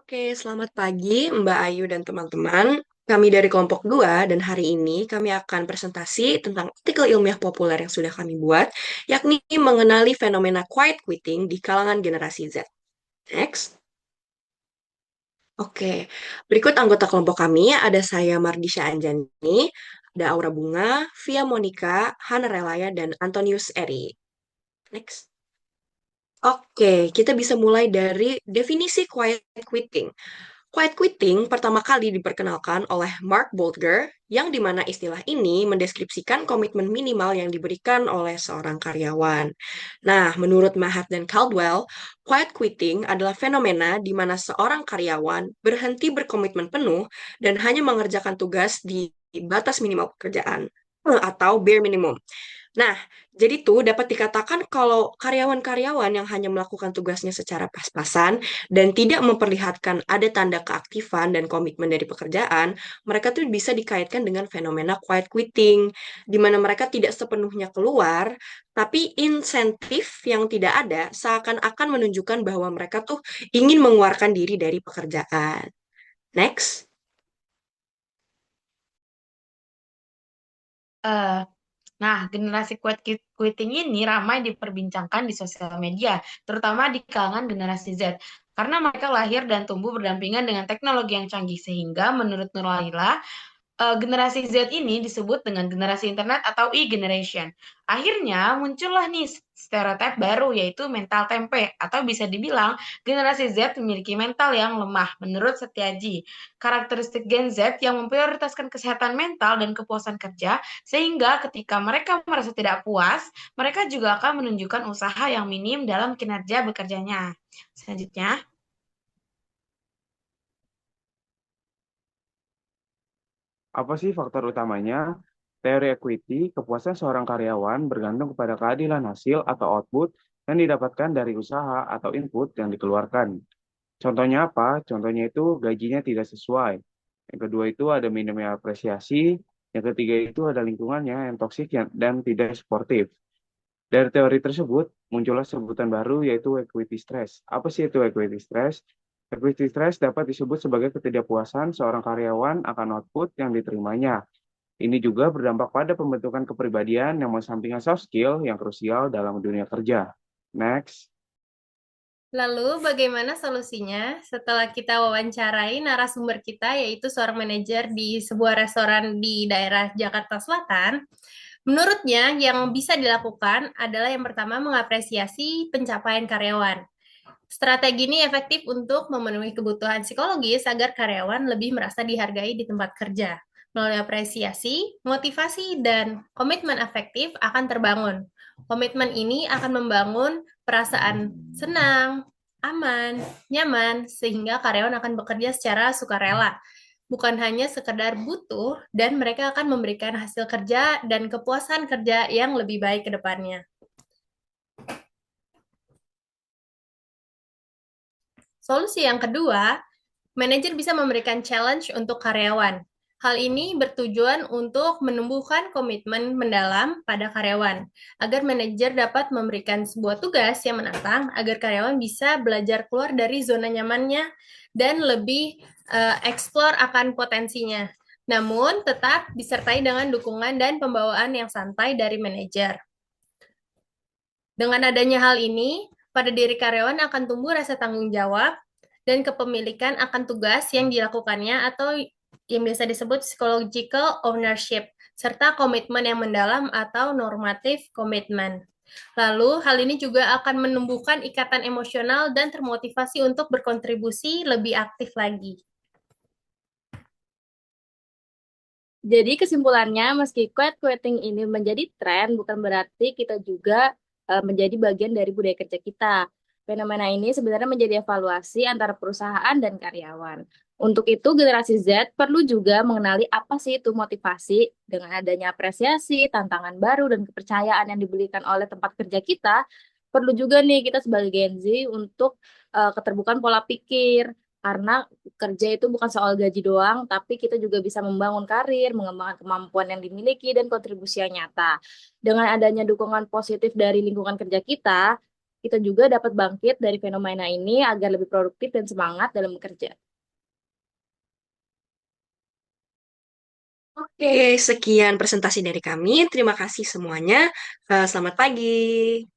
Oke, selamat pagi Mbak Ayu dan teman-teman. Kami dari kelompok 2 dan hari ini kami akan presentasi tentang artikel ilmiah populer yang sudah kami buat, yakni mengenali fenomena quiet quitting di kalangan generasi Z. Next. Oke, berikut anggota kelompok kami ada saya Mardisha Anjani, ada Aura Bunga, Via Monica, Hana Relaya, dan Antonius Eri. Next. Oke, kita bisa mulai dari definisi quiet quitting. Quiet quitting pertama kali diperkenalkan oleh Mark Bolger, yang dimana istilah ini mendeskripsikan komitmen minimal yang diberikan oleh seorang karyawan. Nah, menurut Mahat dan Caldwell, quiet quitting adalah fenomena di mana seorang karyawan berhenti berkomitmen penuh dan hanya mengerjakan tugas di batas minimal pekerjaan atau bare minimum. Nah, jadi tuh dapat dikatakan kalau karyawan-karyawan yang hanya melakukan tugasnya secara pas-pasan dan tidak memperlihatkan ada tanda keaktifan dan komitmen dari pekerjaan, mereka tuh bisa dikaitkan dengan fenomena quiet quitting, di mana mereka tidak sepenuhnya keluar, tapi insentif yang tidak ada seakan-akan menunjukkan bahwa mereka tuh ingin mengeluarkan diri dari pekerjaan. Next. Eh, Nah, generasi quitting ini ramai diperbincangkan di sosial media, terutama di kalangan generasi Z, karena mereka lahir dan tumbuh berdampingan dengan teknologi yang canggih, sehingga menurut Nurlaila, generasi Z ini disebut dengan generasi internet atau E-generation. Akhirnya muncullah nih stereotip baru yaitu mental tempe atau bisa dibilang generasi Z memiliki mental yang lemah menurut Setiaji. Karakteristik Gen Z yang memprioritaskan kesehatan mental dan kepuasan kerja sehingga ketika mereka merasa tidak puas, mereka juga akan menunjukkan usaha yang minim dalam kinerja bekerjanya. Selanjutnya, Apa sih faktor utamanya? Teori equity, kepuasan seorang karyawan bergantung kepada keadilan hasil atau output yang didapatkan dari usaha atau input yang dikeluarkan. Contohnya apa? Contohnya itu gajinya tidak sesuai. Yang kedua itu ada minimnya apresiasi. Yang ketiga itu ada lingkungannya yang toksik dan tidak sportif. Dari teori tersebut, muncullah sebutan baru yaitu equity stress. Apa sih itu equity stress? Equity stress dapat disebut sebagai ketidakpuasan seorang karyawan akan output yang diterimanya. Ini juga berdampak pada pembentukan kepribadian yang mengesampingkan soft skill yang krusial dalam dunia kerja. Next. Lalu, bagaimana solusinya setelah kita wawancarai narasumber kita, yaitu seorang manajer di sebuah restoran di daerah Jakarta Selatan? Menurutnya, yang bisa dilakukan adalah yang pertama mengapresiasi pencapaian karyawan. Strategi ini efektif untuk memenuhi kebutuhan psikologis agar karyawan lebih merasa dihargai di tempat kerja. Melalui apresiasi, motivasi, dan komitmen efektif akan terbangun. Komitmen ini akan membangun perasaan senang, aman, nyaman, sehingga karyawan akan bekerja secara sukarela, bukan hanya sekedar butuh, dan mereka akan memberikan hasil kerja dan kepuasan kerja yang lebih baik ke depannya. Solusi yang kedua, manajer bisa memberikan challenge untuk karyawan. Hal ini bertujuan untuk menumbuhkan komitmen mendalam pada karyawan, agar manajer dapat memberikan sebuah tugas yang menantang agar karyawan bisa belajar keluar dari zona nyamannya dan lebih eksplor akan potensinya. Namun, tetap disertai dengan dukungan dan pembawaan yang santai dari manajer. Dengan adanya hal ini, pada diri karyawan akan tumbuh rasa tanggung jawab dan kepemilikan akan tugas yang dilakukannya atau yang biasa disebut psychological ownership, serta komitmen yang mendalam atau normatif komitmen. Lalu, hal ini juga akan menumbuhkan ikatan emosional dan termotivasi untuk berkontribusi lebih aktif lagi. Jadi kesimpulannya, meski quiet quitting ini menjadi tren, bukan berarti kita juga menjadi bagian dari budaya kerja kita. Fenomena ini sebenarnya menjadi evaluasi antara perusahaan dan karyawan. Untuk itu, generasi Z perlu juga mengenali apa sih itu motivasi dengan adanya apresiasi, tantangan baru, dan kepercayaan yang diberikan oleh tempat kerja kita. Perlu juga nih kita sebagai Gen Z untuk keterbukaan pola pikir, karena kerja itu bukan soal gaji doang, tapi kita juga bisa membangun karir, mengembangkan kemampuan yang dimiliki, dan kontribusi yang nyata. Dengan adanya dukungan positif dari lingkungan kerja kita, kita juga dapat bangkit dari fenomena ini agar lebih produktif dan semangat dalam bekerja. Oke, sekian presentasi dari kami. Terima kasih semuanya. Selamat pagi.